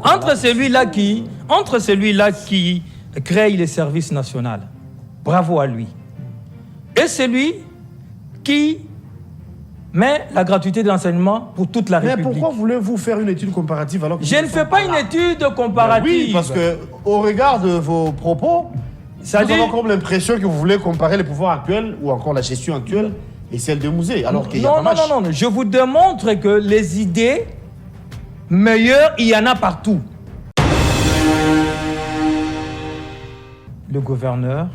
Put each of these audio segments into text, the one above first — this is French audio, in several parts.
Entre celui-là qui crée les services nationaux, bravo à lui, et celui qui met la gratuité de l'enseignement pour toute la République. Mais pourquoi voulez-vous faire une étude comparative alors que je ne fais pas une étude comparative. Oui, parce que au regard de vos propos, nous avons comme l'impression que vous voulez comparer les pouvoirs actuels ou encore la gestion actuelle et celle de Mouzé, alors qu'il y a pas match. Non, je vous démontre que les idées meilleures, il y en a partout. Le gouverneur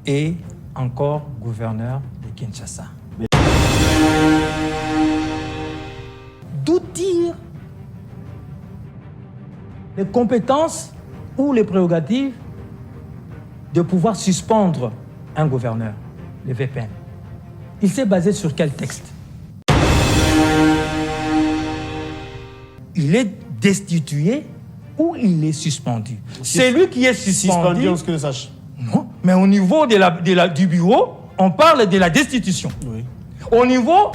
est encore gouverneur de Kinshasa. D'où dire les compétences ou les prérogatives de pouvoir suspendre un gouverneur, le VPN. Il s'est basé sur quel texte? Il est destitué ou il est suspendu? C'est lui qui est suspendu. On se le sache. Non, mais au niveau du bureau, on parle de la destitution. Oui. Au niveau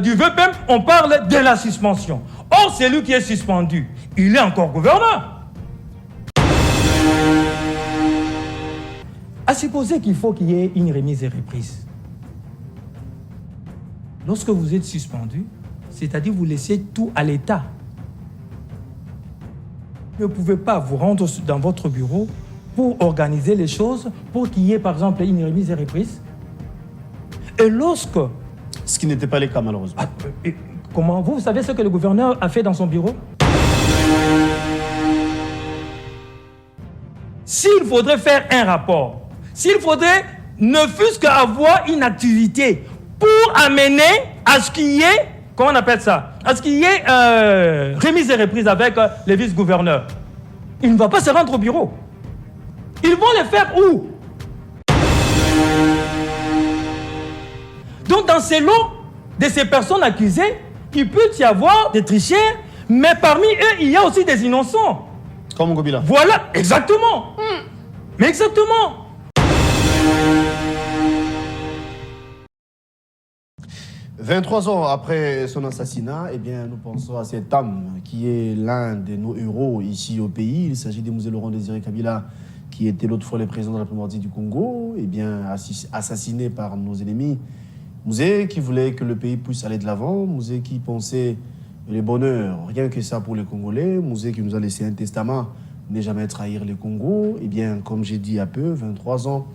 du VPM, on parle de la suspension. Or, c'est lui qui est suspendu. Il est encore gouverneur. À supposer qu'il faut qu'il y ait une remise et reprise. Lorsque vous êtes suspendu, c'est-à-dire vous laissez tout à l'État. Vous ne pouvez pas vous rendre dans votre bureau pour organiser les choses, pour qu'il y ait par exemple une remise et reprise. Et lorsque... Ce qui n'était pas le cas malheureusement. Comment? Vous savez ce que le gouverneur a fait dans son bureau? S'il faudrait faire un rapport, s'il faudrait ne fût-ce qu'avoir une activité pour amener à ce qu'il y ait, comment on appelle ça? À ce qu'il y ait remise et reprise avec les vice-gouverneurs, il ne va pas se rendre au bureau. Ils vont les faire où? Donc dans ces lots de ces personnes accusées, il peut y avoir des tricheurs, mais parmi eux, il y a aussi des innocents. Comme Ngobila. Voilà, exactement. Mais exactement. « 23 ans après son assassinat, eh bien, nous pensons à cet homme qui est l'un de nos héros ici au pays. Il s'agit de Mouzé Laurent Désiré Kabila, qui était l'autre fois le président de la République du Congo, eh bien, assassiné par nos ennemis. Mouzé qui voulait que le pays puisse aller de l'avant, Mouzé qui pensait le bonheur, rien que ça pour les Congolais, Mouzé qui nous a laissé un testament, ne jamais trahir le Congo. Eh bien, comme j'ai dit à peu, 23 ans,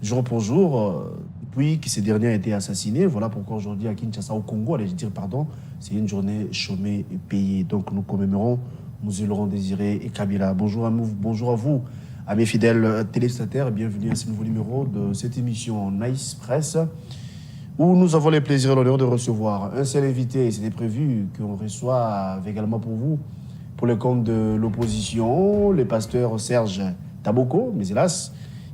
jour pour jour, depuis que ce dernier a été assassiné, voilà pourquoi aujourd'hui à Kinshasa, au Congo, allez-je dire pardon, c'est une journée chômée et payée. Donc nous commémorons Mouzé Laurent Désiré et Kabila. Bonjour à vous, à mes fidèles téléspectateurs, bienvenue à ce nouveau numéro de cette émission Nice Press, où nous avons le plaisir et l'honneur de recevoir un seul invité. C'était prévu qu'on reçoive également pour vous, pour le compte de l'opposition, le pasteur Serge Taboko, mais hélas,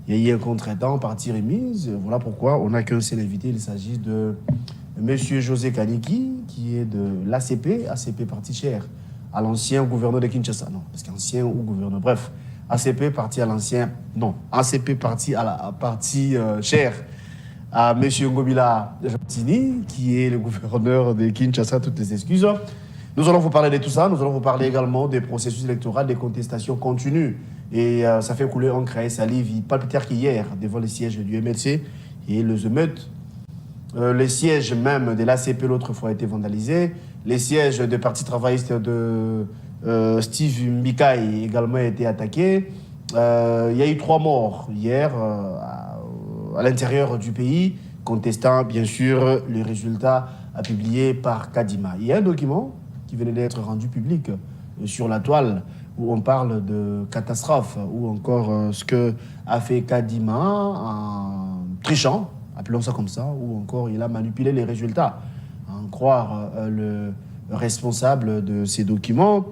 il y a eu un contretemps, partie remise. Voilà pourquoi on n'a qu'un seul invité. Il s'agit de M. José Kaniki, qui est de l'ACP, ACP parti cher à l'ancien gouverneur de Kinshasa. Non, parce qu'ancien ou gouverneur, bref, ACP parti à l'ancien, non, ACP parti à la partie chère à M. Ngobila Jantini, qui est le gouverneur de Kinshasa, toutes les excuses. Nous allons vous parler de tout ça. Nous allons vous parler également des processus électoraux, des contestations continues. Et ça fait couler encre et salive, pas plus tard qu'hier, devant les sièges du MLC et les émeutes. Les sièges même de l'ACP l'autre fois a été vandalisés. Les sièges des partis travaillistes de Steve Mbikai également a été attaqués. Il y a eu 3 morts hier à l'intérieur du pays, contestant bien sûr les résultats publiés par Kadima. Il y a un document qui venait d'être rendu public sur la toile où on parle de catastrophe, ou encore ce que a fait Kadima en trichant, appelons ça comme ça, ou encore il a manipulé les résultats. En croire le responsable de ces documents.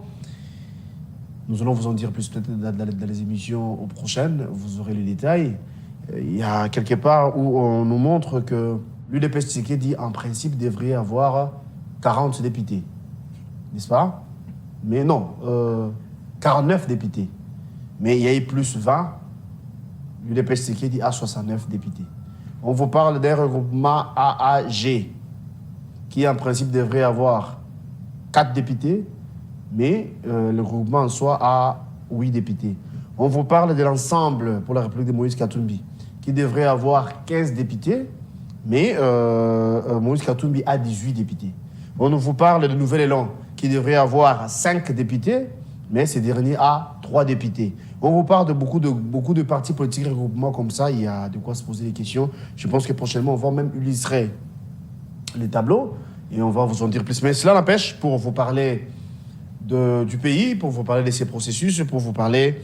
Nous allons vous en dire plus peut-être dans les émissions prochaines, vous aurez les détails. Il y a quelque part où on nous montre que l'UDPS Tshisekedi, en principe, devrait avoir 40 députés. N'est-ce pas? Mais non, 49 députés. Mais il y a eu plus 20. L'UDPS Tshisekedi a 69 députés. On vous parle d'un regroupement AAG qui, en principe, devrait avoir 4 députés. mais le regroupement en soi a 8 députés. On vous parle de l'ensemble pour la République de Moïse Katumbi, qui devrait avoir 15 députés, mais Moïse Katumbi a 18 députés. On vous parle de Nouvel Élan, qui devrait avoir 5 députés, mais ce dernier a 3 députés. On vous parle de beaucoup de partis politiques, regroupements comme ça, il y a de quoi se poser des questions. Je pense que prochainement, on va même illustrer les tableaux et on va vous en dire plus. Mais cela n'empêche, pour vous parler du pays, pour vous parler de ces processus, pour vous parler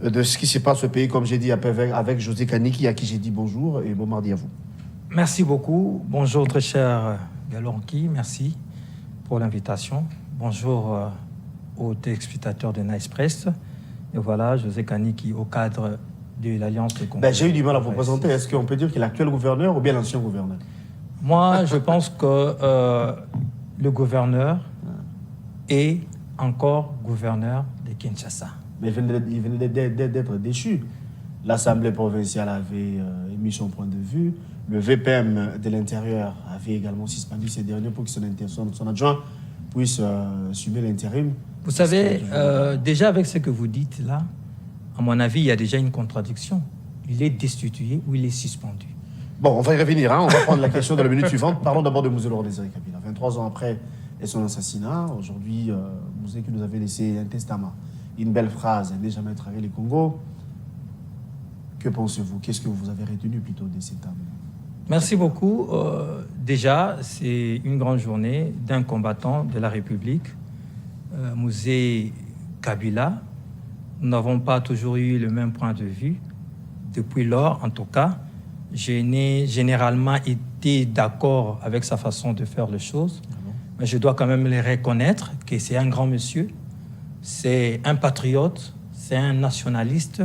de ce qui se passe au pays, comme j'ai dit avec José Kaniki, à qui j'ai dit bonjour et bon mardi à vous. Merci beaucoup. Bonjour très cher Galonki, merci pour l'invitation. Bonjour aux téléspectateurs de Nice Press. Et voilà, José Kaniki au cadre de l'Alliance de Congo. J'ai eu du mal à vous présenter. Est-ce qu'on peut dire qu'il est l'actuel gouverneur ou bien l'ancien gouverneur? Moi, je pense que le gouverneur est encore gouverneur de Kinshasa. Mais il venait d'être déchu. L'Assemblée provinciale avait émis son point de vue. Le VPM de l'Intérieur avait également suspendu ces derniers pour que son adjoint puisse assumer l'intérim. Vous savez, déjà avec ce que vous dites là, à mon avis, il y a déjà une contradiction. Il est destitué ou il est suspendu. Bon, on va y revenir. On va prendre la question de la minute suivante. Parlons d'abord de Mouzé Laurent Désiré Kabila. 23 ans après son assassinat, aujourd'hui, Mouzé qui nous avait laissé un testament. Une belle phrase, « Ne jamais trahir le Congo ». Que pensez-vous? Qu'est-ce que vous avez retenu plutôt de cet homme? Merci beaucoup. Déjà, c'est une grande journée d'un combattant de la République, Mouzé Kabila. Nous n'avons pas toujours eu le même point de vue. Depuis lors, en tout cas, je n'ai généralement été d'accord avec sa façon de faire les choses. Mais je dois quand même le reconnaître que c'est un grand monsieur, c'est un patriote, c'est un nationaliste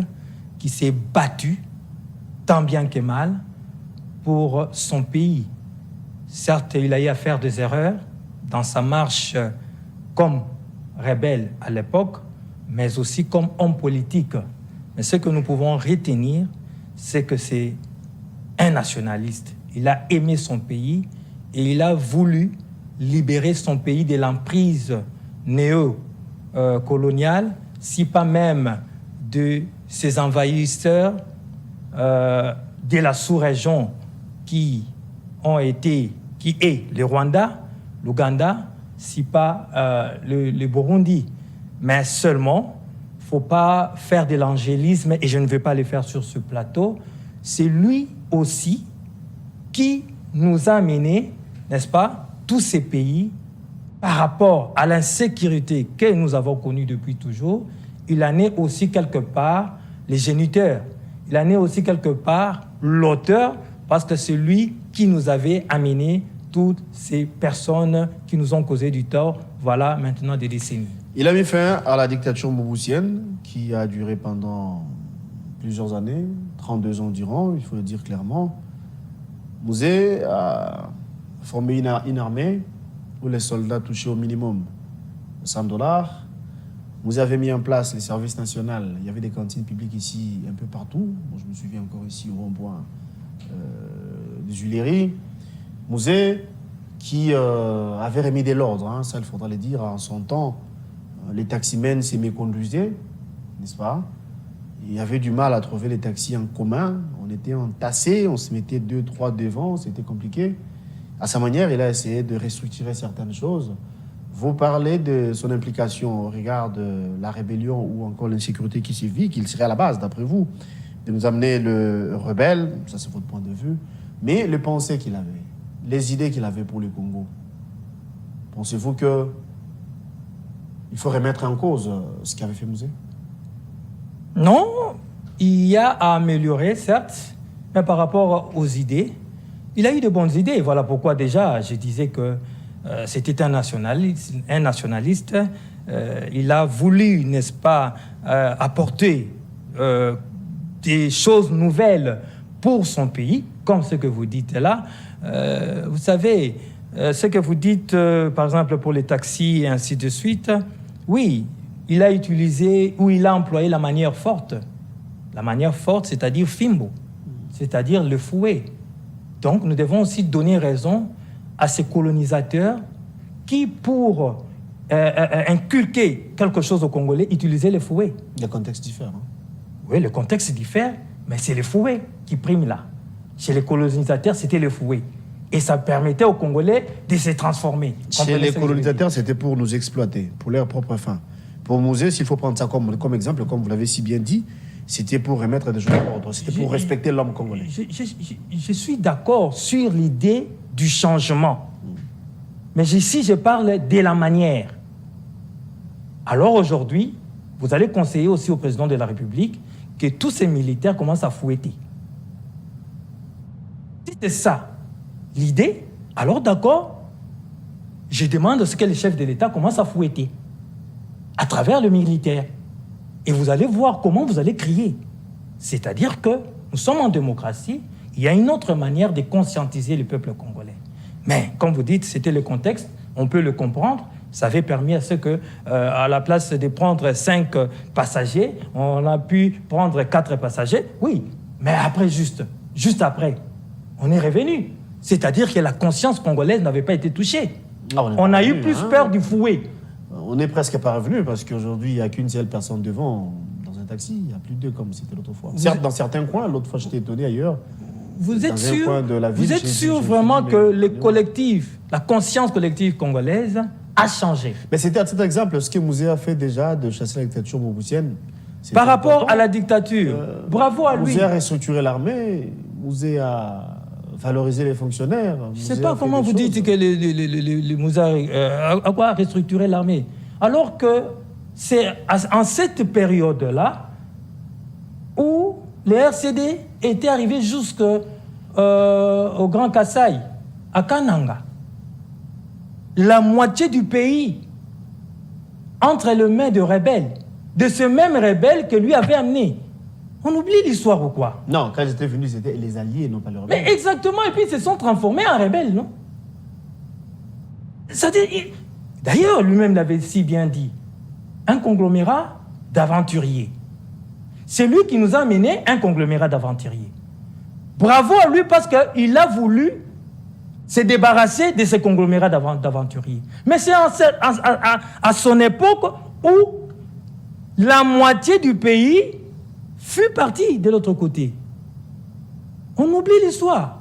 qui s'est battu tant bien que mal pour son pays. Certes, il a eu à faire des erreurs dans sa marche comme rebelle à l'époque, mais aussi comme homme politique. Mais ce que nous pouvons retenir, c'est que c'est un nationaliste. Il a aimé son pays et il a voulu libérer son pays de l'emprise néo-coloniale, si pas même de ses envahisseurs de la sous-région qui est le Rwanda, l'Ouganda, si pas le Burundi. Mais seulement, il ne faut pas faire de l'angélisme, et je ne vais pas le faire sur ce plateau. C'est lui aussi qui nous a amené, n'est-ce pas, tous ces pays, par rapport à l'insécurité que nous avons connue depuis toujours. Il en est aussi quelque part les géniteurs. Il en est aussi quelque part l'auteur, parce que c'est lui qui nous avait amené toutes ces personnes qui nous ont causé du tort, voilà maintenant des décennies. Il a mis fin à la dictature mobusienne qui a duré pendant plusieurs années, 32 ans durant, il faut le dire clairement. Mouzé a formé une armée où les soldats touchaient au minimum $100. Vous avez mis en place les services nationaux. Il y avait des cantines publiques ici, un peu partout. Bon, je me souviens encore ici au rond-point des Huileries. Mouzé qui avait remis de l'ordre, ça il faudra le dire, en son temps. Les taximens s'aimaient conduisaient, n'est-ce pas? Il y avait du mal à trouver les taxis en commun. On était entassés, on se mettait 2-3 devant, c'était compliqué. À sa manière, il a essayé de restructurer certaines choses. Vous parlez de son implication au regard de la rébellion ou encore l'insécurité qui s'y vit, qu'il serait à la base, d'après vous, de nous amener le rebelle, ça c'est votre point de vue, mais les pensées qu'il avait, les idées qu'il avait pour le Congo. Pensez-vous qu'il faut remettre en cause ce qu'avait fait Mouzé? Non, il y a à améliorer, certes, mais par rapport aux idées, il a eu de bonnes idées. Voilà pourquoi déjà, je disais que c'était un nationaliste. Il a voulu, n'est-ce pas, apporter des choses nouvelles pour son pays, comme ce que vous dites là. Vous savez, ce que vous dites, par exemple, pour les taxis et ainsi de suite, oui, il a utilisé ou il a employé la manière forte. La manière forte, c'est-à-dire Fimbo, c'est-à-dire le fouet. Donc, nous devons aussi donner raison à ces colonisateurs qui, pour inculquer quelque chose aux Congolais, utiliser les fouets. Le contexte diffère. Hein. Oui, le contexte diffère, mais c'est les fouets qui priment là. Chez les colonisateurs, c'était les fouets. Et ça permettait aux Congolais de se transformer. Chez les colonisateurs, c'était pour nous exploiter, pour leurs propres fins. Pour Mosé, s'il faut prendre ça comme exemple, comme vous l'avez si bien dit, c'était pour remettre des choses en ordre, c'était pour respecter l'homme congolais. Je suis d'accord sur l'idée du changement. Mais ici, je parle de la manière. Alors aujourd'hui, vous allez conseiller aussi au président de la République que tous ces militaires commencent à fouetter. Si c'est ça l'idée, alors d'accord, je demande à ce que les chefs de l'État commencent à fouetter à travers le militaire. Et vous allez voir comment vous allez crier. C'est-à-dire que nous sommes en démocratie, il y a une autre manière de conscientiser le peuple congolais. Mais, comme vous dites, c'était le contexte, on peut le comprendre. Ça avait permis à ce que, à la place de prendre 5 passagers, on a pu prendre 4 passagers. Oui, mais après, juste après, on est revenu. C'est-à-dire que la conscience congolaise n'avait pas été touchée. On a eu plus peur du fouet. On n'est presque pas revenu parce qu'aujourd'hui, il n'y a qu'une seule personne devant dans un taxi. Il n'y a plus de 2 comme c'était l'autre fois. Certes, dans certains coins, l'autre fois, j'étais étonné ailleurs. Vous êtes sûr vraiment que le collectif, la conscience collective congolaise a changé? Mais c'était à cet exemple, ce que Mosé a fait déjà de chasser la dictature mobusienne. Par rapport à la dictature, bravo à lui. Mosé a restructuré l'armée, Mosé a valorisé les fonctionnaires. Je ne sais pas comment vous dites que le Mosé a quoi restructuré l'armée. Alors que c'est en cette période-là où le RCD était arrivé jusqu'au Grand Kasaï, à Kananga. La moitié du pays entre les mains de rebelles, de ce même rebelle que lui avait amené. On oublie l'histoire ou quoi? Non, quand j'étais venu, c'était les alliés, non pas les rebelles. Mais exactement, et puis ils se sont transformés en rebelles, non? D'ailleurs, lui-même l'avait si bien dit, un conglomérat d'aventuriers. C'est lui qui nous a amené un conglomérat d'aventuriers. Bravo à lui parce qu'il a voulu se débarrasser de ce conglomérat d'aventuriers. Mais c'est à son époque où la moitié du pays fut partie de l'autre côté. On oublie l'histoire.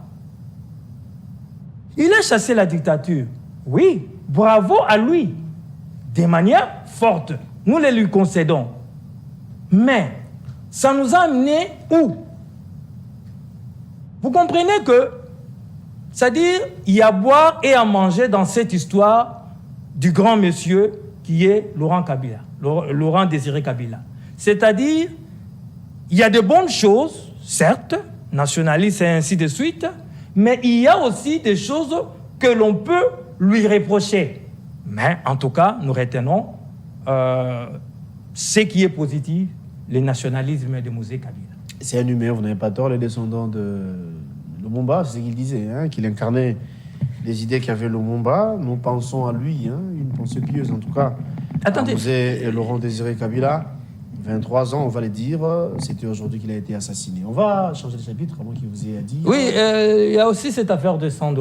Il a chassé la dictature. Oui, bravo à lui. De manière forte. Nous les lui concédons. Mais ça nous a amené où? Vous comprenez que, c'est-à-dire, il y a à boire et à manger dans cette histoire du grand monsieur qui est Laurent Kabila, Laurent Désiré Kabila. C'est-à-dire, il y a de bonnes choses, certes, nationalistes et ainsi de suite, mais il y a aussi des choses que l'on peut lui reprocher. Mais en tout cas, nous retenons ce qui est positif, le nationalisme de Mosé Kabila. C'est un humain, vous n'avez pas tort, les descendants de Lumumba, c'est ce qu'il disait, hein, qu'il incarnait les idées qu'avait Lumumba. Nous pensons à lui, hein, une pensée pieuse en tout cas. Attendez. Mosé et Laurent Désiré Kabila, 23 ans, on va le dire, c'était aujourd'hui qu'il a été assassiné. On va changer de chapitre, avant qu'il vous ait dit. Oui, il y a aussi cette affaire de $100.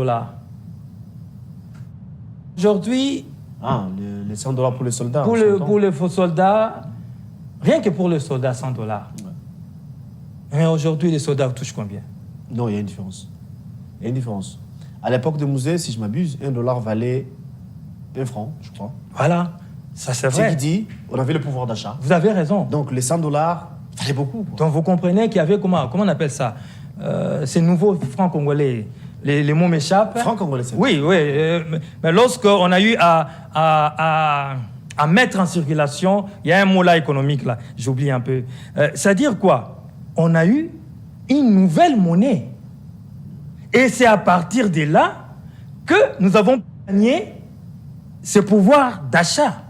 Aujourd'hui... Ah, les $100 pour les soldats. Pour les faux soldats, rien que pour les soldats, $100. Ouais. Mais aujourd'hui, les soldats touchent combien? Non, il y a une différence. Il y a une différence. À l'époque de Mosé, si je m'abuse, $1 valait 1 franc, je crois. Voilà, ça c'est vrai. Ce qui dit, on avait le pouvoir d'achat. Vous avez raison. Donc les $100 valaient beaucoup. Quoi. Donc vous comprenez qu'il y avait, comment on appelle ça, ces nouveaux francs congolais. Les mots m'échappent. Francs congolais, c'est oui, oui. Mais lorsqu'on a eu à mettre en circulation, il y a un mot là économique, là, j'oublie un peu. C'est-à-dire quoi? On a eu une nouvelle monnaie. Et c'est à partir de là que nous avons gagné ce pouvoir d'achat.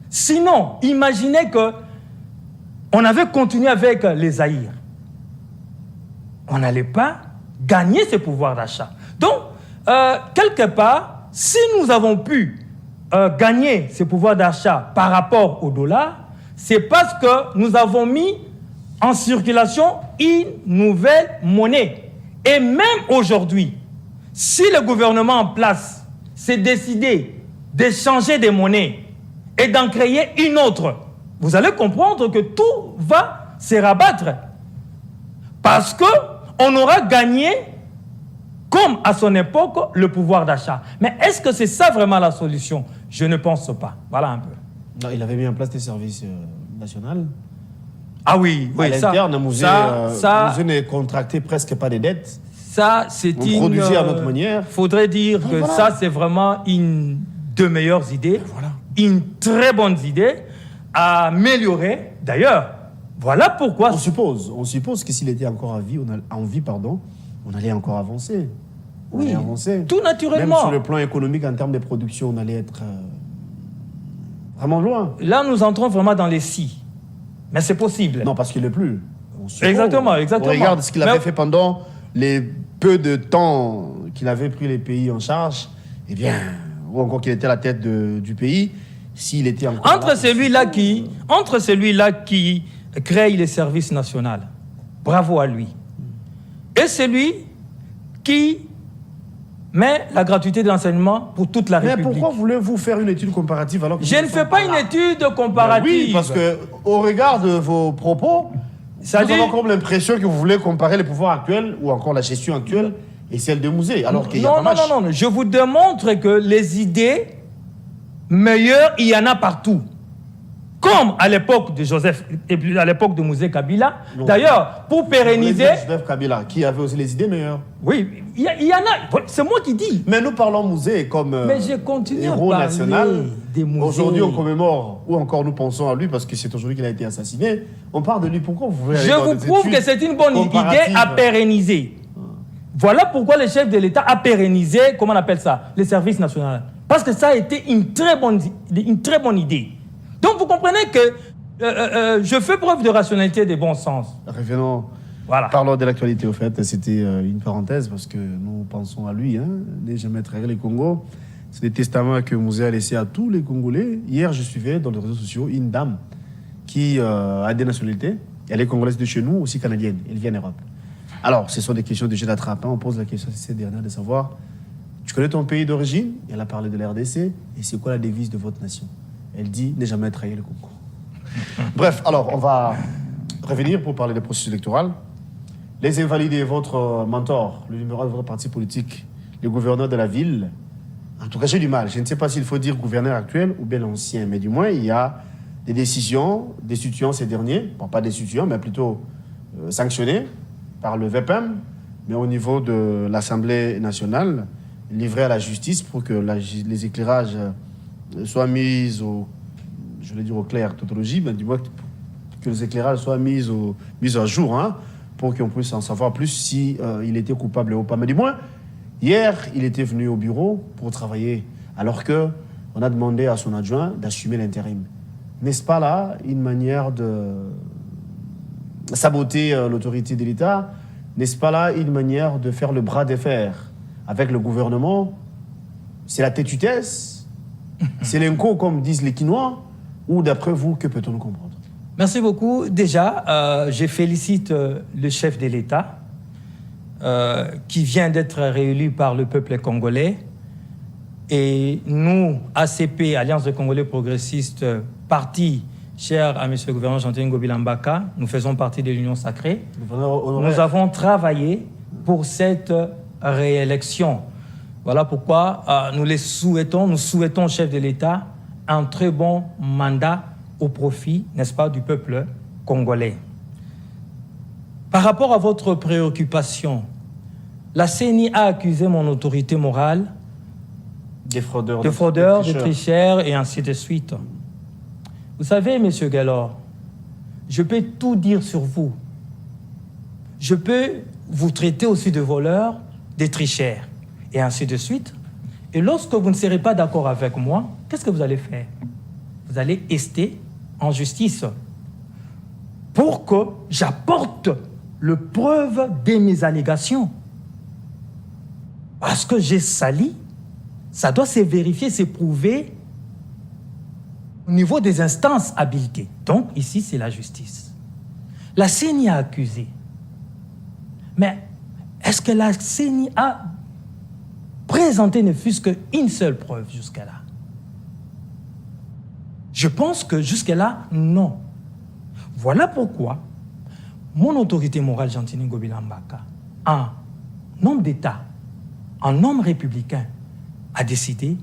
Sinon, imaginez qu'on avait continué avec les Zaïre. On n'allait pas gagner ce pouvoir d'achat. Donc, quelque part, si nous avons pu gagner ce pouvoir d'achat par rapport au dollar, c'est parce que nous avons mis en circulation une nouvelle monnaie. Et même aujourd'hui, si le gouvernement en place s'est décidé d'échanger des monnaies et d'en créer une autre, vous allez comprendre que tout va se rabattre. Parce qu'on aura gagné, comme à son époque, le pouvoir d'achat. Mais est-ce que c'est ça vraiment la solution? Je ne pense pas. Voilà un peu. Non, il avait mis en place des services nationaux. Ah oui, À l'interne, Musée ça ne contractait presque pas de dettes. Ça, c'est On produisait à notre manière. Faudrait dire que voilà. ça, c'est vraiment une de meilleures idées. Voilà. Une très bonne idée à améliorer. D'ailleurs, voilà pourquoi... On suppose que s'il était encore en vie, on allait encore avancer. On allait avancer. Tout naturellement. Même sur le plan économique, en termes de production, on allait être vraiment loin. Là, nous entrons vraiment dans les si. Mais c'est possible. Non, parce qu'il n'est plus. Exactement. On regarde ce qu'il avait fait pendant les peu de temps qu'il avait pris les pays en charge. Eh bien, ou encore qu'il était à la tête du pays, s'il était encore entre celui-là qui crée les services nationaux, bravo à lui, et celui qui met la gratuité de l'enseignement pour toute la République. Mais pourquoi voulez-vous faire une étude comparative alors que je ne fais pas une étude comparative. Oui, parce que au regard de vos propos, nous avons comme l'impression que vous voulez comparer les pouvoirs actuels ou encore la gestion actuelle et celle de Musée, alors qu'il y a pas match. Non, je vous démontre que les idées meilleures, il y en a partout. Comme à l'époque de Joseph, et puis à l'époque de Musée Kabila. D'ailleurs, pour pérenniser... Joseph Kabila, qui avait aussi les idées meilleures. Oui, il y en a. C'est moi qui dis. Mais nous parlons Musée comme héros national. Aujourd'hui, on commémore, ou encore nous pensons à lui parce que c'est aujourd'hui qu'il a été assassiné. On parle de lui. Pourquoi vous voulez aller dans des études prouve que c'est une bonne idée à pérenniser. Voilà pourquoi le chef de l'État a pérennisé, comment on appelle ça, les services nationaux. Parce que ça a été une très bonne idée. Donc vous comprenez que je fais preuve de rationalité et de bon sens. Revenons. Voilà. Parlons de l'actualité, au fait. C'était une parenthèse parce que nous pensons à lui. Ne jamais trahir les Congos. C'est des testaments que Musée a laissés à tous les Congolais. Hier, je suivais dans les réseaux sociaux une dame qui a des nationalités. Elle est congolaise de chez nous, aussi canadienne. Elle vient d'Europe. Alors, ce sont des questions de jeu d'attrape. On pose la question à cette dernière de savoir, tu connais ton pays d'origine? Elle a parlé de la RDC. Et c'est quoi la devise de votre nation? Elle dit, ne jamais trahir le Congo. Bref, alors, on va revenir pour parler des processus électoraux. Les invalidés, votre mentor, le numéro de votre parti politique, le gouverneur de la ville, en tout cas, j'ai du mal. Je ne sais pas s'il faut dire gouverneur actuel ou bien l'ancien, mais du moins, il y a des décisions destituant ces derniers, bon, pas destituant, mais plutôt sanctionnées par le VPM, mais au niveau de l'Assemblée nationale, livrées à la justice pour que les éclairages soient mis au clair, tautologie, mais du moins que les éclairages soient mis à jour, pour qu'on puisse en savoir plus si il était coupable ou pas. Mais du moins, hier, il était venu au bureau pour travailler, alors qu'on a demandé à son adjoint d'assumer l'intérim. N'est-ce pas là une manière de saboter l'autorité de l'État? N'est-ce pas là une manière de faire le bras de fer avec le gouvernement? C'est la têtutesse? C'est l'inco, comme disent les Quinois? Ou d'après vous, que peut-on comprendre? Merci beaucoup. Déjà, je félicite le chef de l'État qui vient d'être réélu par le peuple congolais. Et nous, ACP, Alliance des Congolais progressistes, parti cher à M. le gouverneur Jean-Denis Ngobilambaka, nous faisons partie de l'Union sacrée. Nous avons travaillé pour cette réélection. Voilà pourquoi nous souhaitons au chef de l'État un très bon mandat au profit, n'est-ce pas, du peuple congolais. Par rapport à votre préoccupation, la CENI a accusé mon autorité morale de fraudeurs, de tricheurs et ainsi de suite. Vous savez, M. Gaylor, je peux tout dire sur vous. Je peux vous traiter aussi de voleurs, de tricheurs et ainsi de suite. Et lorsque vous ne serez pas d'accord avec moi, qu'est-ce que vous allez faire? Vous allez ester en justice pour que j'apporte le preuve de mes allégations. Parce que j'ai sali, ça doit se vérifier, se prouver au niveau des instances habilitées. Donc, ici, c'est la justice. La CENI a accusé. Mais est-ce que la CENI a présenté ne fût-ce qu'une seule preuve jusqu'à là? Je pense que jusque-là, non. Voilà pourquoi mon autorité morale, Gentini Ngobila Mbaka, en homme d'État, en homme républicain, a décidé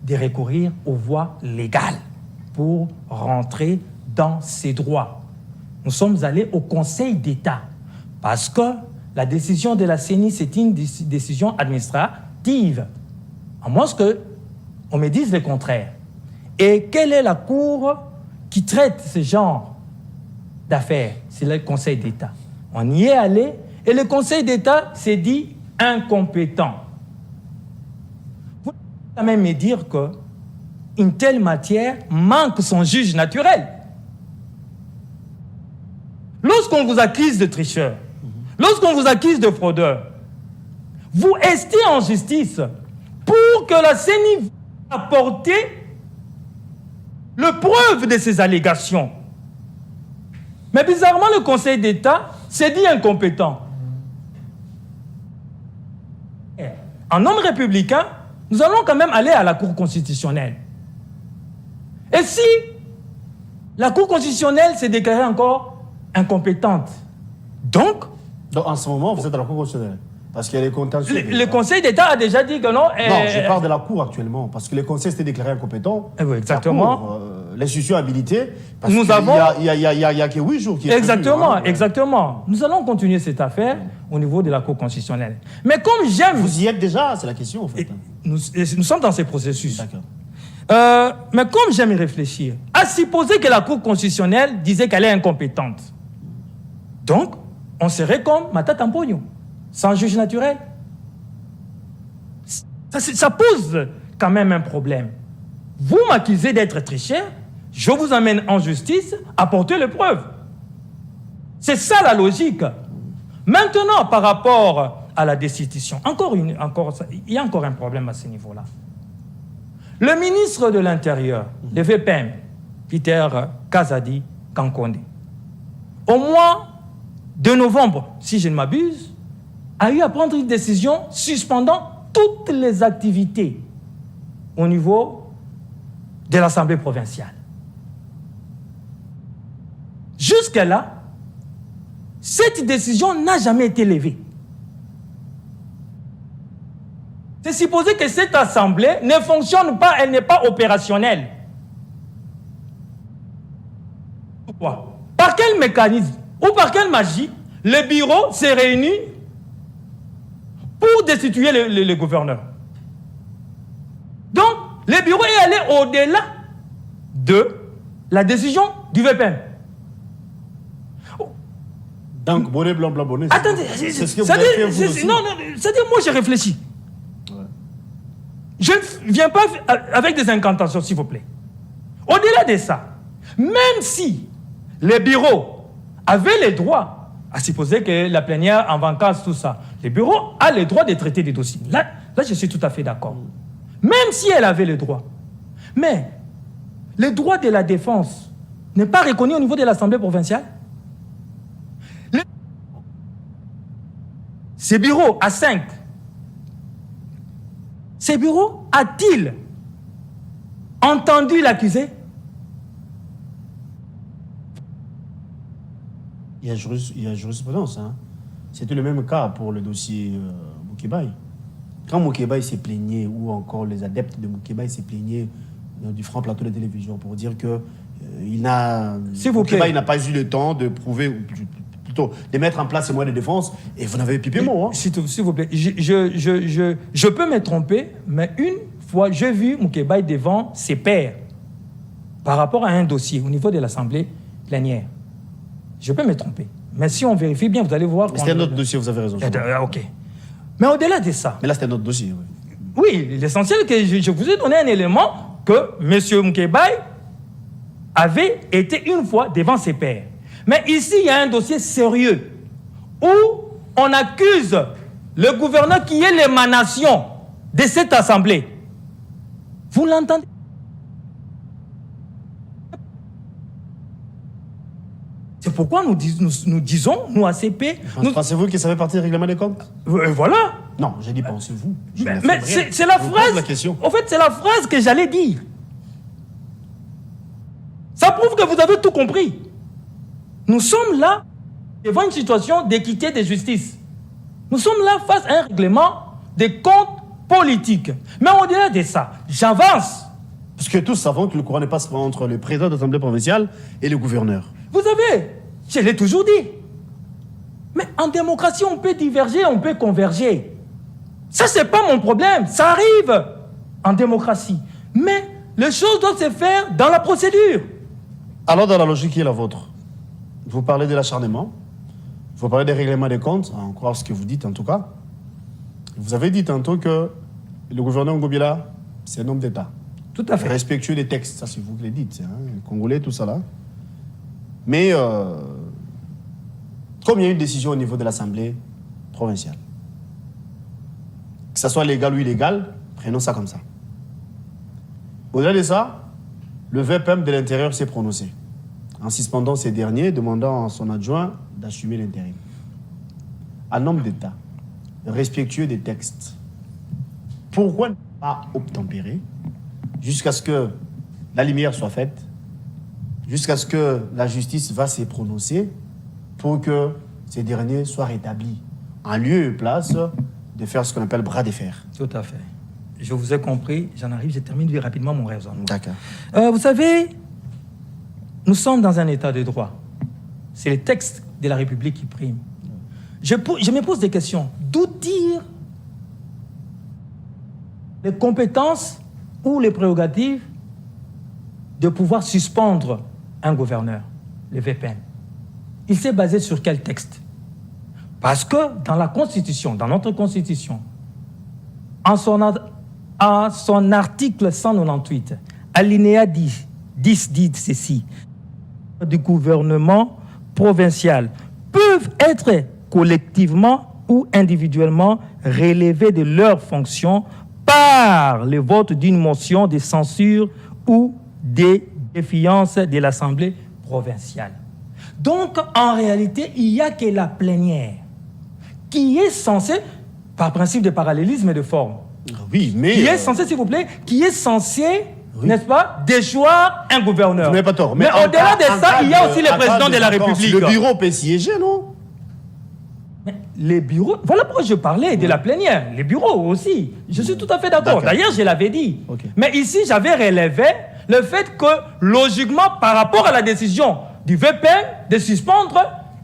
de recourir aux voies légales pour rentrer dans ses droits. Nous sommes allés au Conseil d'État parce que la décision de la CENI, c'est une décision administrative. À moins qu'on me dise le contraire. Et quelle est la cour qui traite ce genre d'affaires? C'est le Conseil d'État. On y est allé et le Conseil d'État s'est dit incompétent. Vous pouvez quand même me dire qu'une telle matière manque son juge naturel. Lorsqu'on vous accuse de tricheur, lorsqu'on vous accuse de fraudeur, vous restez en justice pour que la CENI apporte le preuve de ces allégations. Mais bizarrement, le Conseil d'État s'est dit incompétent. En homme républicain, nous allons quand même aller à la Cour constitutionnelle. Et si la Cour constitutionnelle s'est déclarée encore incompétente, donc en ce moment, vous êtes à la Cour constitutionnelle. Parce qu'il y a les contentieux. Le Conseil d'État a déjà dit que non. Non, je parle de la Cour actuellement. Parce que le Conseil s'était déclaré incompétent. Oui, exactement. L'institution habilitée. Parce nous avons. Il y a que 8 jours qui est exactement, prévu, hein. Exactement. Nous allons continuer cette affaire au niveau de la Cour constitutionnelle. Mais comme j'aime. Vous y êtes déjà, c'est la question en fait. Nous sommes dans ces processus. D'accord. Mais comme j'aime y réfléchir, à supposer que la Cour constitutionnelle disait qu'elle est incompétente. Donc, on serait comme Matata Mpogno, sans juge naturel. Ça pose quand même un problème. Vous m'accusez d'être tricheur, je vous amène en justice, apportez les preuves. C'est ça la logique. Maintenant, par rapport à la destitution, il y a encore un problème à ce niveau-là. Le ministre de l'Intérieur, le VPM, Peter Kazadi Kankonde, au mois de novembre, si je ne m'abuse, a eu à prendre une décision suspendant toutes les activités au niveau de l'Assemblée provinciale. Jusque-là, cette décision n'a jamais été levée. C'est supposé que cette Assemblée ne fonctionne pas, elle n'est pas opérationnelle. Pourquoi? Par quel mécanisme ou par quelle magie le bureau s'est réuni pour destituer le gouverneur? Donc, le bureau est allé au-delà de la décision du VPN. Donc, bonnet, blanc, blanc, bonnet. Attendez, c'est ce que vous avez fait vous aussi. Non, c'est-à-dire, moi, j'ai réfléchi. Ouais. Je ne viens pas avec des incantations, s'il vous plaît. Au-delà de ça, même si les bureaux avaient les droits, à supposer que la plénière en vacances, tout ça, les bureaux a le droit de traiter des dossiers. Là, je suis tout à fait d'accord. Même si elle avait le droit. Mais le droit de la défense n'est pas reconnu au niveau de l'Assemblée provinciale. Ces bureaux à 5, ces bureaux a-t-il entendu l'accusé? Il y a jurisprudence. Hein. C'était le même cas pour le dossier Moukébaye. Quand Moukébaye s'est plaigné, ou encore les adeptes de Moukébaye s'est plaigné du franc plateau de télévision pour dire que Moukébaye n'a pas eu le temps de prouver, plutôt de mettre en place ses moyens de défense, et vous n'avez pipé mot. Hein. S'il vous plaît, je peux me tromper, mais une fois, j'ai vu Moukébaye devant ses pairs par rapport à un dossier au niveau de l'Assemblée plénière. Je peux me tromper. Mais si on vérifie bien, vous allez voir... C'était un autre dossier, vous avez raison. OK. Mais au-delà de ça... Mais là, c'était un autre dossier, oui. Oui, l'essentiel, que je vous ai donné un élément que M. Moukébaye avait été une fois devant ses pairs. Mais ici, il y a un dossier sérieux où on accuse le gouverneur qui est l'émanation de cette assemblée. Vous l'entendez? C'est pourquoi nous disons, nous ACP... Pensez-vous que ça fait partie du règlement des comptes? Voilà. Non, j'ai dit pensez-vous. Mais c'est la phrase... En fait, c'est la phrase que j'allais dire. Ça prouve que vous avez tout compris. Nous sommes là devant une situation d'équité et de justice. Nous sommes là face à un règlement des comptes politiques. Mais au-delà de ça, j'avance. Parce que tous savons que le courant n'est pas seulement entre le président de l'Assemblée provinciale et le gouverneur. Vous savez, je l'ai toujours dit. Mais en démocratie, on peut diverger, on peut converger. Ça, c'est pas mon problème. Ça arrive en démocratie. Mais les choses doivent se faire dans la procédure. Alors, dans la logique qui est la vôtre, vous parlez de l'acharnement, vous parlez des règlements des comptes, à en croire ce que vous dites en tout cas. Vous avez dit tantôt que le gouverneur Ngobila, c'est un homme d'État. Tout à fait. Respectueux des textes, ça c'est vous qui le dites, hein, les Congolais, tout ça là. Mais comme il y a une décision au niveau de l'Assemblée provinciale, que ça soit légal ou illégal, prenons ça comme ça. Au-delà de ça, le VPM de l'Intérieur s'est prononcé, en suspendant ces derniers, demandant à son adjoint d'assumer l'intérim. Un homme d'État, respectueux des textes, pourquoi ne pas obtempérer jusqu'à ce que la lumière soit faite, jusqu'à ce que la justice va se prononcer pour que ces derniers soient rétablis, en lieu et place de faire ce qu'on appelle bras de fer. Tout à fait. Je vous ai compris, j'en arrive, je termine rapidement mon raisonnement. D'accord. Vous savez, nous sommes dans un état de droit. C'est les textes de la République qui priment. Je me pose des questions. D'où tirent les compétences ou les prérogatives de pouvoir suspendre un gouverneur, le VPN? Il s'est basé sur quel texte? Parce que dans la Constitution, dans notre Constitution, en son article 198, alinéa 10 dit ceci: du gouvernement provincial peuvent être collectivement ou individuellement relevés de leurs fonctions par le vote d'une motion de censure ou de défiance de l'Assemblée provinciale. Donc, en réalité, il n'y a que la plénière qui est censée, par principe de parallélisme et de forme, Oui, mais... qui est censé, s'il vous plaît, qui est censé, n'est-ce pas, déchoir un gouverneur. Vous n'avez pas tort. Mais au-delà de ça, il y a aussi le président de la République. Le bureau peut siéger, non? Mais les bureaux, voilà pourquoi je parlais de la plénière. Les bureaux aussi. Je suis tout à fait d'accord. D'accord. D'ailleurs, je l'avais dit. Ok. Mais ici, j'avais relevé le fait que, logiquement, par rapport à la décision du VPN de suspendre,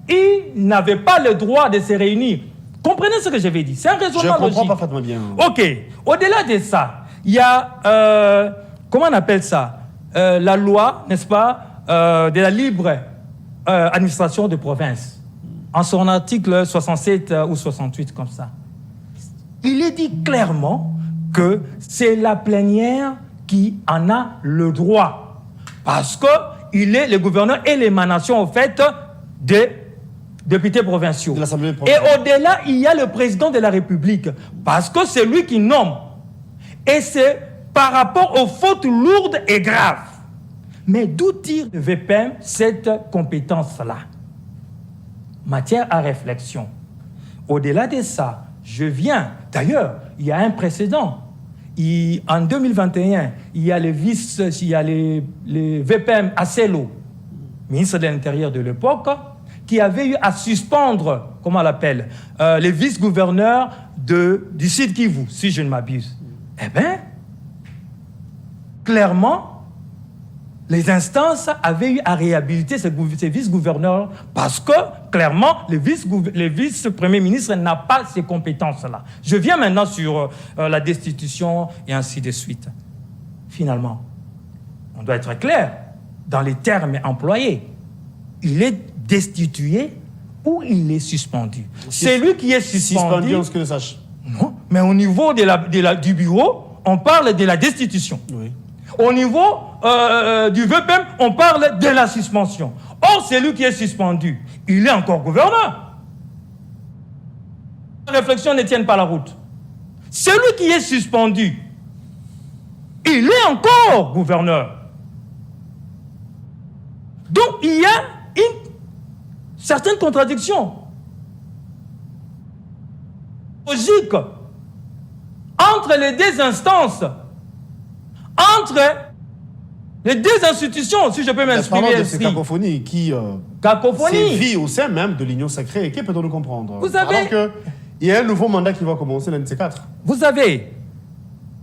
il n'avait pas le droit de se réunir. Comprenez ce que j'avais dit. C'est un raisonnement Je comprends logique. parfaitement bien. Ok. Au-delà de ça, il y a, comment on appelle ça, la loi, n'est-ce pas, de la libre administration de province. En son article 67 ou 68, comme ça. Il est dit clairement que c'est la plénière qui en a le droit. Parce que il est le gouverneur et l'émanation, au fait, des députés provinciaux. De l'Assemblée provinciale. Et au-delà, il y a le président de la République. Parce que c'est lui qui nomme. Et c'est par rapport aux fautes lourdes et graves. Mais d'où tire le VPM cette compétence-là? Matière à réflexion. Au-delà de ça, je viens... D'ailleurs, il y a un précédent. En 2021, il y a le VPM Asselo, ministre de l'Intérieur de l'époque, qui avait eu à suspendre, comment on l'appelle, les vice-gouverneurs du Sud Kivu, si je ne m'abuse. Eh bien, clairement, les instances avaient eu à réhabiliter ces vice-gouverneurs parce que, clairement, le vice-premier ministre n'a pas ces compétences-là. Je viens maintenant sur la destitution et ainsi de suite. Finalement, on doit être clair dans les termes employés. Il est destitué ou il est suspendu. C'est lui qui est suspendu. Suspendu, on se que le sache. Non, mais au niveau du bureau, on parle de la destitution. Oui. Au niveau du VPM, on parle de la suspension. Or, celui qui est suspendu, il est encore gouverneur. Les réflexions ne tiennent pas la route. Celui qui est suspendu, il est encore gouverneur. Donc, il y a une certaine contradiction logique entre les deux instances, entre Les deux institutions, si je peux m'exprimer Parlons de ainsi. ces cacophonies qui Cacophonie. sévit au sein même de l'Union sacrée. Qui peut-on nous comprendre? Vous savez- Alors qu'il y a un nouveau mandat qui va commencer l'un de ces quatre. Vous savez,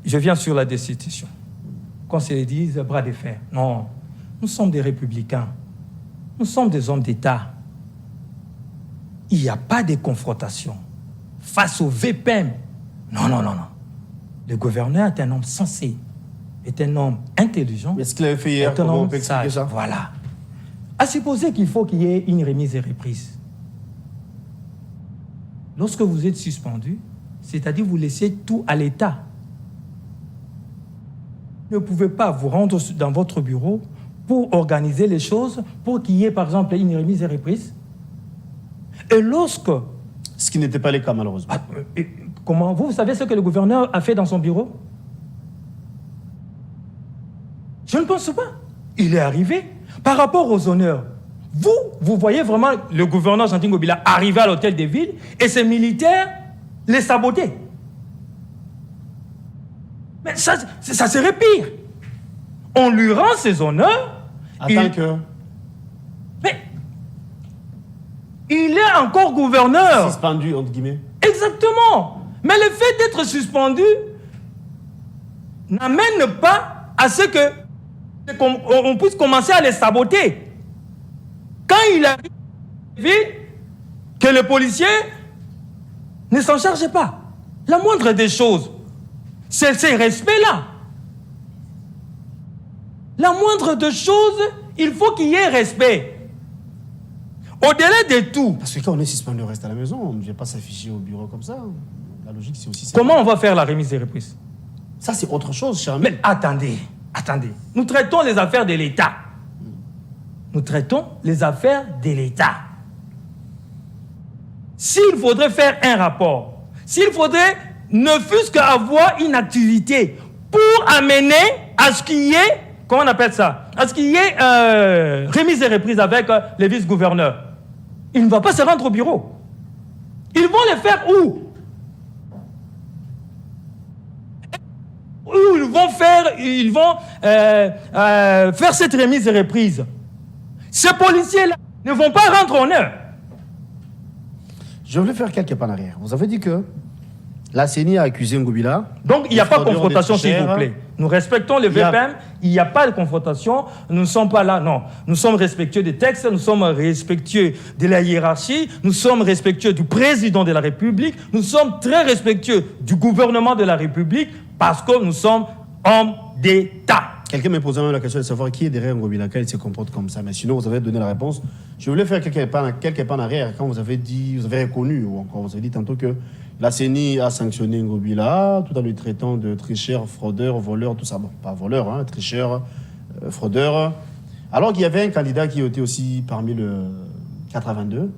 je viens sur la destitution. Qu'on se le dise, bras de fer. Non, nous sommes des républicains. Nous sommes des hommes d'État. Il n'y a pas de confrontation face au VPM. Non, non, non, non. Le gouverneur est un homme sensé, est un homme intelligent. Mais ce qu'il avait fait hier, est un comment on homme peut expliquer sage. ça? Voilà. À supposer qu'il faut qu'il y ait une remise et reprise. Lorsque vous êtes suspendu, c'est-à-dire vous laissez tout à l'État. Vous ne pouvez pas vous rendre dans votre bureau pour organiser les choses, pour qu'il y ait par exemple une remise et reprise. Et lorsque... Ce qui n'était pas le cas malheureusement. Comment vous savez ce que le gouverneur a fait dans son bureau? Je ne pense pas. Il est arrivé par rapport aux honneurs. Vous voyez vraiment le gouverneur Jean Ngobila arriver à l'hôtel des villes et ses militaires les saboter. Mais ça serait pire. On lui rend ses honneurs. Mais il est encore gouverneur. Suspendu, entre guillemets. Exactement. Mais le fait d'être suspendu n'amène pas à ce qu'on puisse commencer à les saboter. Quand il arrive, que le policier ne s'en charge pas. La moindre des choses, c'est ce respect-là. La moindre des choses, il faut qu'il y ait respect. Au-delà de tout. Parce que quand on est suspendu, on reste à la maison. On ne vient pas s'afficher au bureau comme ça. La logique, c'est aussi ça. Comment on va faire la remise et reprise? Ça, c'est autre chose, cher ami. Mais attendez. Nous traitons les affaires de l'État. Nous traitons les affaires de l'État. S'il faudrait faire un rapport, s'il faudrait ne fût-ce qu'avoir une activité pour amener à ce qu'il y ait, comment on appelle ça, à ce qu'il y ait remise et reprise avec les vice-gouverneurs, il ne va pas se rendre au bureau. Ils vont le faire où? Où ils vont faire cette remise et reprise. Ces policiers-là ne vont pas rendre honneur. Je voulais faire quelques pas en arrière. Vous avez dit que la CENI a accusé Ngobila. Donc il n'y a pas de confrontation, s'il vous plaît. Nous respectons le VPM, il n'y a pas de confrontation, nous ne sommes pas là, non. Nous sommes respectueux des textes, nous sommes respectueux de la hiérarchie, nous sommes respectueux du président de la République, nous sommes très respectueux du gouvernement de la République parce que nous sommes hommes d'État. Quelqu'un m'a posé même la question de savoir qui est derrière Ngobila, quand il se comporte comme ça. Mais sinon, vous avez donné la réponse. Je voulais faire quelques pas en arrière quand vous avez reconnu, ou encore vous avez dit tantôt que la CENI a sanctionné Ngobila tout en lui traitant de tricheur, fraudeur, voleur, tout ça. Bon, pas voleur, hein, tricheur, fraudeur. Alors qu'il y avait un candidat qui était aussi parmi le 82.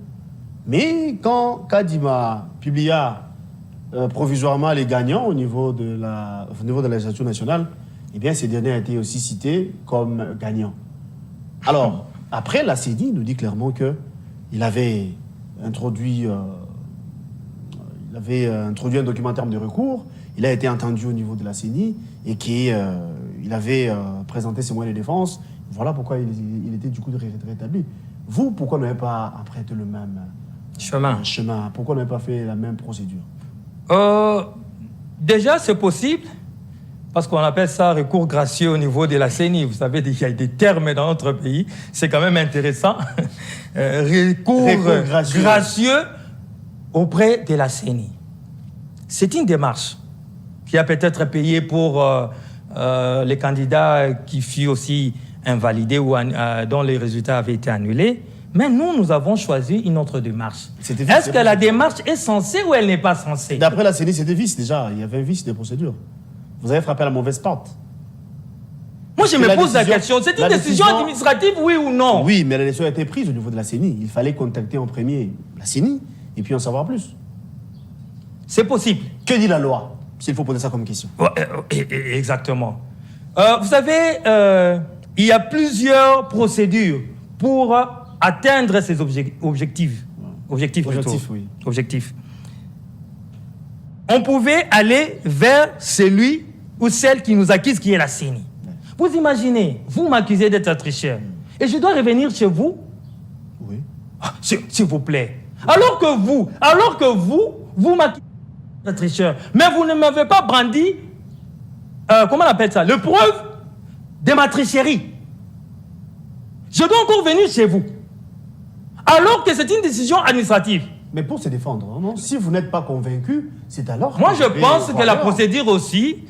Mais quand Kadima publia provisoirement les gagnants au niveau de la législature nationale, eh bien, ces derniers ont été aussi cités comme gagnants. Alors, après, la CENI nous dit clairement qu'il avait introduit un document en termes de recours, il a été entendu au niveau de la CENI et qu'il avait présenté ses moyens de défense. Voilà pourquoi il était du coup rétabli. Vous, pourquoi n'avez pas emprunté le même chemin? Pourquoi n'avez pas fait la même procédure? Déjà, c'est possible. Parce qu'on appelle ça recours gracieux au niveau de la CENI. Vous savez, il y a des termes dans notre pays. C'est quand même intéressant. Recours gracieux auprès de la CENI. C'est une démarche qui a peut-être payé pour les candidats qui furent aussi invalidés ou dont les résultats avaient été annulés. Mais nous avons choisi une autre démarche. Est-ce que la démarche est censée ou elle n'est pas censée? D'après la CENI, c'était vice déjà. Il y avait un vice de procédure. Vous avez frappé à la mauvaise porte. Moi, je me pose la question. C'est une décision administrative, oui ou non? Oui, mais la décision a été prise au niveau de la CENI. Il fallait contacter en premier la CENI et puis en savoir plus. C'est possible. Que dit la loi, s'il faut poser ça comme question? Exactement. Vous savez, il y a plusieurs procédures pour atteindre ces objectifs. Objectifs. On pouvait aller vers celui ou celle qui nous accuse, qui est la CENI. Vous imaginez, vous m'accusez d'être un tricheur. Et je dois revenir chez vous? Oui. Ah, s'il vous plaît. Alors que vous m'accusez d'être un tricheur. Mais vous ne m'avez pas brandi, comment on appelle ça, le preuve de ma tricherie. Je dois encore venir chez vous. Alors que c'est une décision administrative. Mais pour se défendre, non? Si vous n'êtes pas convaincu, c'est alors... Moi, je pense que la procédure aussi,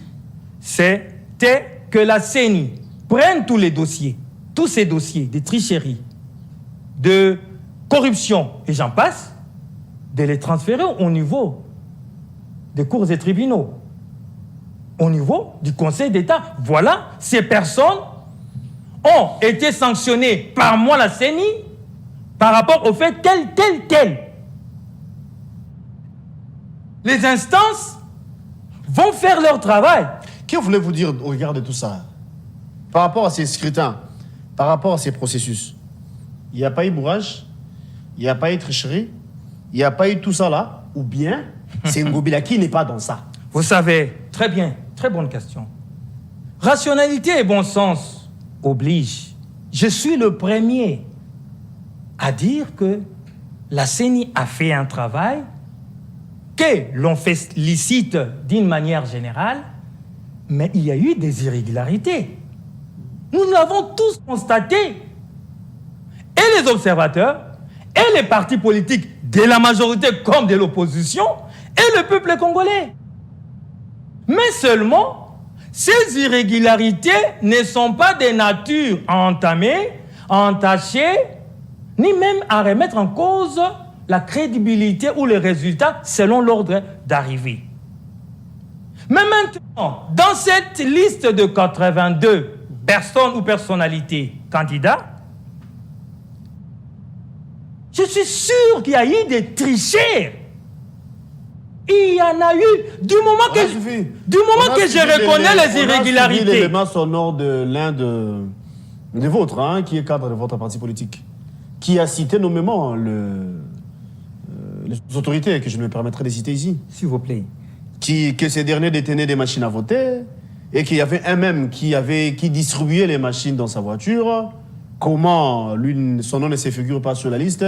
c'était que la CENI prenne tous ces dossiers de tricherie, de corruption, et j'en passe, de les transférer au niveau des cours et tribunaux, au niveau du Conseil d'État. Voilà, ces personnes ont été sanctionnées par moi, la CENI, par rapport au fait tel. Les instances vont faire leur travail. Que voulez-vous dire au regard de tout ça? Par rapport à ces scrutins, par rapport à ces processus, il n'y a pas eu bourrage, il n'y a pas eu tricherie, il n'y a pas eu tout ça là, ou bien c'est Ngobila qui n'est pas dans ça? Vous savez, très bien, très bonne question. Rationalité et bon sens obligent. Je suis le premier à dire que la CENI a fait un travail que l'on félicite d'une manière générale, mais il y a eu des irrégularités. Nous l'avons tous constaté. Et les observateurs, et les partis politiques de la majorité comme de l'opposition, et le peuple congolais. Mais seulement, ces irrégularités ne sont pas de nature à entamer, à entacher, ni même à remettre en cause la crédibilité ou les résultats selon l'ordre d'arrivée. Mais maintenant, dans cette liste de 82 personnes ou personnalités candidats, je suis sûr qu'il y a eu des tricheurs. Il y en a eu. Du moment que je reconnais les irrégularités. On a l'élément sonore de l'un de vôtres, hein, qui est cadre de votre parti politique, qui a cité nommément les autorités que je me permettrai de citer ici. S'il vous plaît. Que ces derniers détenaient des machines à voter et qu'il y avait un même qui distribuait les machines dans sa voiture. Comment son nom ne se figure pas sur la liste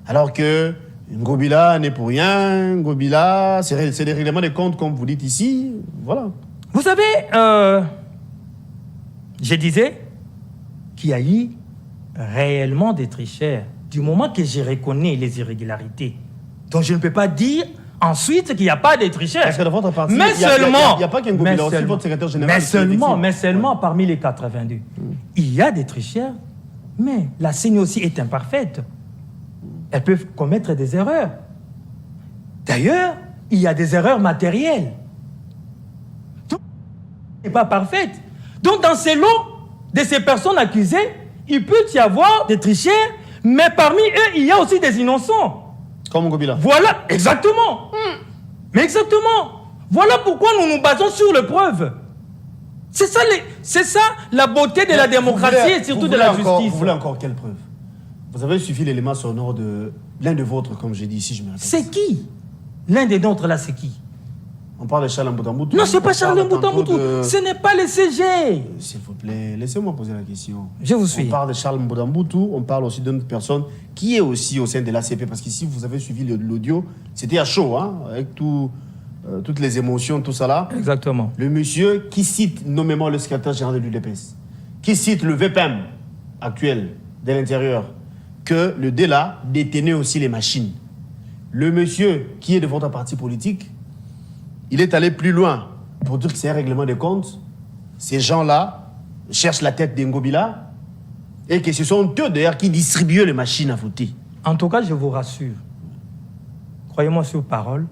alors que Ngobila n'est pour rien, Ngobila, c'est des règlements de compte comme vous dites ici, voilà. Vous savez, je disais qu'il y a eu réellement des tricheurs du moment que je reconnais les irrégularités. Donc je ne peux pas dire ensuite qu'il n'y a pas de tricheurs. Parce que dans votre parti, mais il n'y a pas qu'un Ngobila, aussi votre secrétaire général. Mais seulement parmi les 82. Il y a des tricheurs, mais la CENI aussi est imparfaite. Elles peuvent commettre des erreurs. D'ailleurs, il y a des erreurs matérielles. Tout n'est pas parfaite. Donc, dans ces lots de ces personnes accusées, il peut y avoir des tricheurs, mais parmi eux, il y a aussi des innocents. Comme Ngobila. Voilà, exactement. Mais exactement. Voilà pourquoi nous nous basons sur les preuves. C'est ça la beauté de la démocratie et surtout de la justice. Vous voulez encore quelle preuve? Vous avez suffi l'élément sonore de l'un de vôtres, comme j'ai dit ici, je me répète. C'est qui? L'un des nôtres là, c'est qui? On parle de Charles Mboutamoutou. Non, c'est pas Charles Mboutamoutou. Ce n'est pas le CG. S'il vous plaît, laissez-moi poser la question. Je vous suis. On parle de Charles Mboutamoutou, on parle aussi d'une personne qui est aussi au sein de l'ACP, parce qu'ici, vous avez suivi l'audio, c'était à chaud, hein, avec toutes les émotions, tout ça là. Exactement. Le monsieur qui cite nommément le secrétaire général de l'UDPS, qui cite le VPM actuel de l'intérieur, que le DELA détenait aussi les machines. Le monsieur qui est de votre parti politique, il est allé plus loin pour dire que c'est un règlement de compte. Ces gens-là cherchent la tête d'Ngobila et que ce sont eux d'ailleurs qui distribuent les machines à voter. En tout cas, je vous rassure. Croyez-moi sur parole,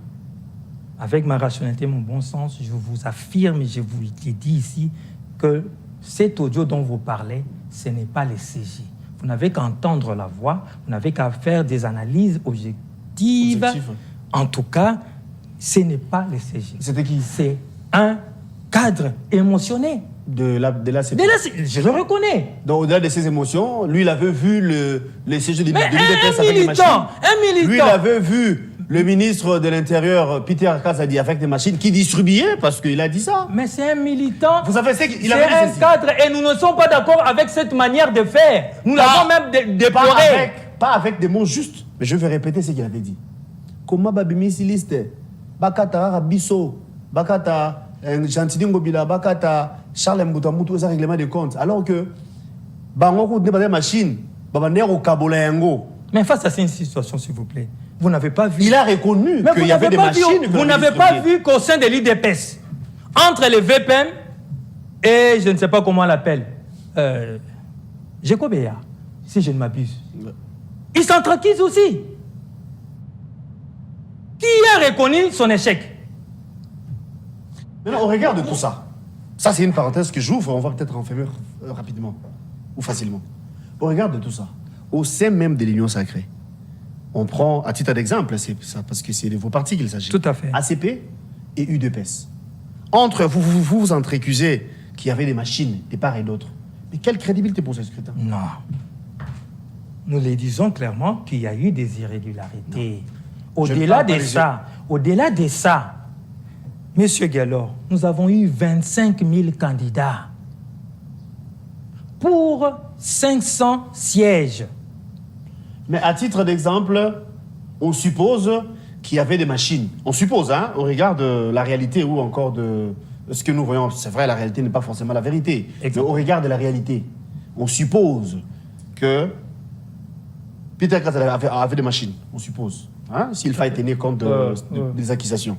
avec ma rationalité, mon bon sens, je vous affirme et je vous l'ai dit ici que cet audio dont vous parlez, ce n'est pas le CG. Vous n'avez qu'à entendre la voix, vous n'avez qu'à faire des analyses objectives. En tout cas, ce n'est pas le CG. C'était qui? C'est un cadre émotionné. De l'ACP. Je le reconnais. Donc, au-delà de ses émotions, lui, il avait vu le CG de Mais l'UDPS un militant. Lui, il avait vu Le ministre de l'Intérieur, Peter Kass, a dit avec des machines qui distribuaient, parce qu'il a dit ça. Mais c'est un militant. Vous savez, c'est un cadre et nous ne sommes pas d'accord avec cette manière de faire. Nous l'avons même déploré. Pas avec des mots justes. Mais je vais répéter ce qu'il avait dit. Comment babimisi liste Bakata Rabiso, Bakata Gentili Ngobila, Bakata Charles Mbutamutu, ça règlement de comptes. Alors que Bango n'est pas des machines, Babaner au Kabolengo. Mais face à cette situation, s'il vous plaît, vous n'avez pas vu. Il a reconnu qu'il y avait des machines. Vous n'avez pas vu qu'au sein de l'IDPS, entre les VPM et je ne sais pas comment on l'appelle, Jekobeya, si je ne m'abuse, ils s'entrequisent aussi. Qui a reconnu son échec? Maintenant, on regarde tout ça. Ça, c'est une parenthèse que j'ouvre. On va peut-être en faire rapidement ou facilement. On regarde tout ça. Au sein même de l'Union sacrée, on prend, à titre d'exemple, c'est ça, parce que c'est de vos partis qu'il s'agit. Tout à fait. ACP et UDPS. Entre vous entrecusez qu'il y avait des machines de part et d'autre. Mais quelle crédibilité pour ce scrutin? Non. Nous les disons clairement qu'il y a eu des irrégularités. Au-delà de ça, Monsieur Gallor, nous avons eu 25 000 candidats pour 500 sièges. Mais à titre d'exemple, on suppose qu'il y avait des machines. On suppose, hein, on regarde la réalité ou encore de ce que nous voyons. C'est vrai, la réalité n'est pas forcément la vérité. Exactement. Mais au regard de la réalité, on suppose que Peter Kass avait des machines. On suppose. Hein, s'il fallait tenir compte des accusations.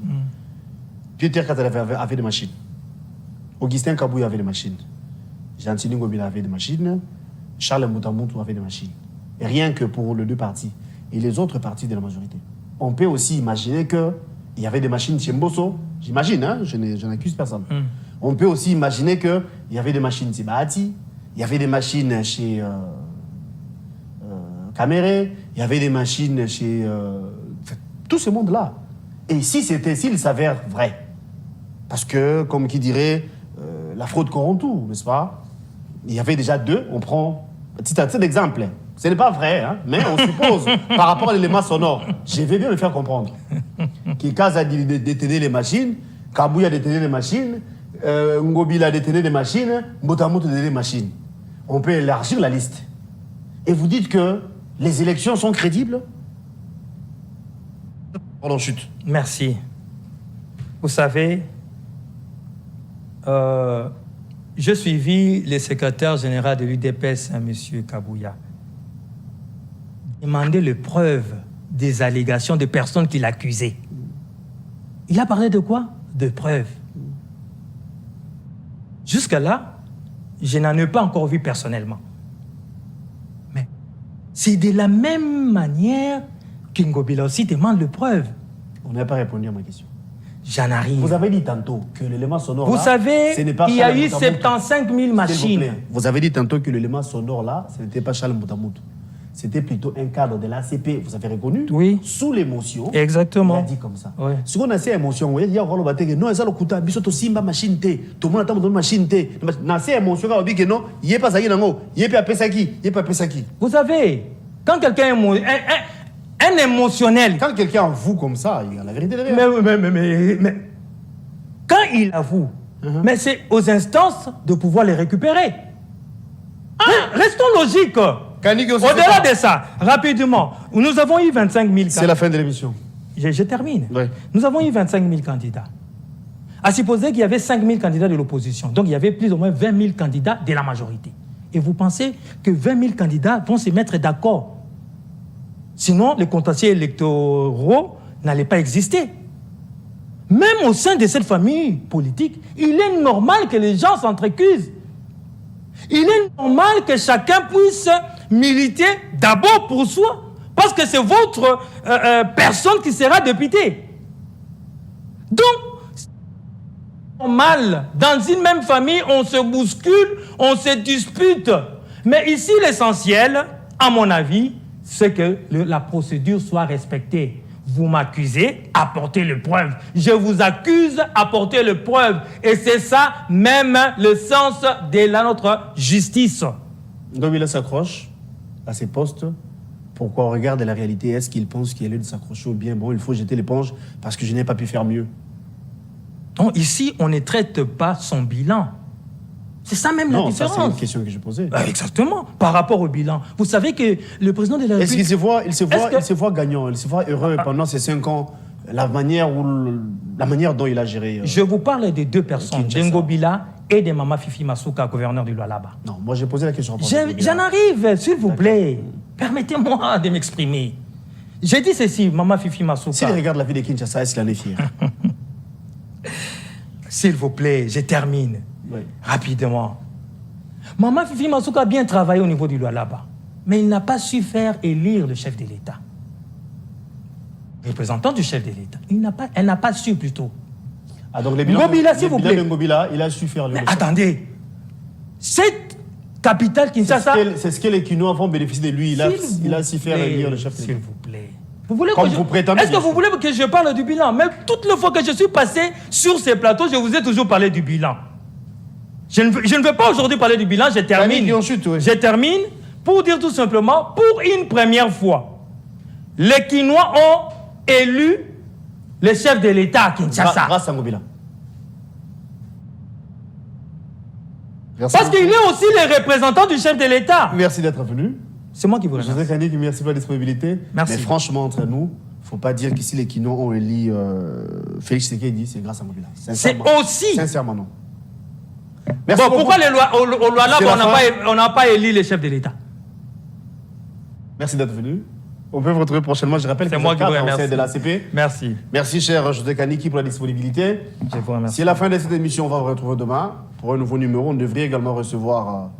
Peter Kass avait des machines. Augustin Kabouya avait des machines. Gentili Ngobila avait des machines. Charles Mbutamutu avait des machines. Et rien que pour les deux partis et les autres partis de la majorité. On peut aussi imaginer qu'il y avait des machines chez Mbosso. J'imagine, hein, je n'accuse personne. On peut aussi imaginer qu'il y avait des machines chez Bahati. Il y avait des machines chez Kamere. Il y avait des machines chez tout ce monde-là. Et s'il s'avère vrai, parce que, comme qui dirait, la fraude corrompt tout, n'est-ce pas? Il y avait déjà deux, on prend un petit exemple. Ce n'est pas vrai, hein, mais on suppose, par rapport à l'élément sonore, je vais bien me faire comprendre. Kikaz a détenu les machines, Kabouya a détenu les machines, Ngobila a détenu les machines, Mbutamutu a détenu les machines. On peut élargir la liste. Et vous dites que les élections sont crédibles? Pardon, chute. Merci. Vous savez, je suivis le secrétaire général de l'UDPS, M. Kabouya, demander les preuves des allégations de personnes qui l'accusaient. Il a parlé de quoi? De preuves. Jusqu'à là, je n'en ai pas encore vu personnellement. Mais c'est de la même manière qu'Ngobila aussi demande les preuves. On n'a pas répondu à ma question. J'en arrive. Vous avez dit tantôt que l'élément sonore Vous là, savez, ce n'est pas il y a Charles eu Mbutamutu. 75 000 machines. Vous avez dit tantôt que l'élément sonore là, ce n'était pas Charles Mbutamutu. C'était plutôt un cadre de l'ACP, vous avez reconnu? Oui. Sous l'émotion. Exactement. Il a dit comme ça. Ouais. Ce qu'on a ces émotions, il y a un battre que non, ça le coûte, biso simba machine T, tout le monde attend une machine T. Dans ces émotions, on dit que non, il n'y a pas ça, il n'y a pas Pesaki, il n'y a pas Pesaki. Vous savez, quand quelqu'un est un émotionnel, Quand quelqu'un avoue comme ça, il y a la vérité derrière. mais quand il avoue, mais c'est aux instances de pouvoir les récupérer. Restons logiques. Au-delà de ça, rapidement, nous avons eu 25 000 candidats. C'est la fin de l'émission. Je termine. Ouais. Nous avons eu 25 000 candidats. À supposer qu'il y avait 5 000 candidats de l'opposition. Donc il y avait plus ou moins 20 000 candidats de la majorité. Et vous pensez que 20 000 candidats vont se mettre d'accord? Sinon, les contentieux électoraux n'allaient pas exister. Même au sein de cette famille politique, il est normal que les gens s'entrecusent. Il est normal que chacun puisse militer d'abord pour soi, parce que c'est votre personne qui sera députée. Donc, c'est normal, dans une même famille, on se bouscule, on se dispute. Mais ici, l'essentiel, à mon avis, c'est que la procédure soit respectée. Vous m'accusez, apportez les preuves. Je vous accuse, apportez les preuves. Et c'est ça même le sens de notre justice. Ngobila s'accroche à ses postes Pourquoi on regarde la réalité? Est-ce qu'il pense qu'il est lieu de s'accrocher ou bien, bon, il faut jeter l'éponge parce que je n'ai pas pu faire mieux? Non, ici, on ne traite pas son bilan. C'est ça même la différence. C'est une question que je posais. Exactement, par rapport au bilan. Vous savez que le président de la République... Est-ce qu'il se voit gagnant, il se voit heureux pendant ces 5 ans, la manière dont il a géré... Je vous parle de 2 personnes, Dengo Bila et de Mama Fifi Masuka, gouverneur du Lualaba. Non, moi j'ai posé la question. J'en arrive, s'il vous plaît. Permettez-moi de m'exprimer. J'ai dit ceci, Mama Fifi Masuka. S'il regarde la vie de Kinshasa, est-ce qu'il en est fier? S'il vous plaît, je termine. Oui. Rapidement. Mama Fifi Masuka a bien travaillé au niveau du Lualaba, mais il n'a pas su faire élire le chef de l'État. Représentant du chef de l'État. Elle n'a pas su plutôt. Ah, donc les bilans Ngobila, s'il vous plaît. de Ngobila, il a su faire le... Mais attendez, cette capitale Kinshasa... C'est ce que les Kinois vont bénéficier de lui. Il a su faire élire le chef de l'État. S'il vous plaît. Vous voulez Comme vous prétendez. Est-ce que vous voulez que je parle du bilan? Même toutes les fois que je suis passé sur ces plateaux, je vous ai toujours parlé du bilan. Je ne veux pas aujourd'hui parler du bilan, je termine. Je termine pour dire tout simplement, pour une première fois, les Kinois ont élu le chef de l'État à Kinshasa. Grâce à Ngobila. Parce qu'il est aussi le représentant du chef de l'État. Merci d'être venu. C'est moi qui vous remercie. José Kanik, merci pour la disponibilité. Merci. Mais franchement, entre nous, il ne faut pas dire qu'ici les Kinois ont élu Félix Tshisekedi, c'est grâce à Ngobila. C'est aussi... Sincèrement, non. Merci bon, beaucoup. pourquoi au Lualaba, on n'a pas élu le chef de l'État? Merci d'être venu. On peut vous retrouver prochainement. Je rappelle que c'est moi qui vous remercie. de l'ACP. Merci. Merci, cher José Kaniki, pour la disponibilité. Je vous remercie. C'est la fin de cette émission. On va vous retrouver demain pour un nouveau numéro. On devrait également recevoir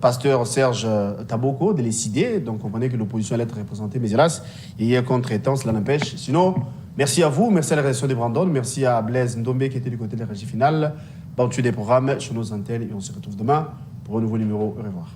Pasteur Serge Taboko de l'ECD. Donc, comprenez que l'opposition allait être représentée. Mais hélas, il y a contre-temps, cela n'empêche. Sinon, merci à vous. Merci à la rédaction de Brandon. Merci à Blaise Ndombe qui était du côté de la régie finale. Bantu des programmes sur nos antennes. Et on se retrouve demain pour un nouveau numéro. Au revoir.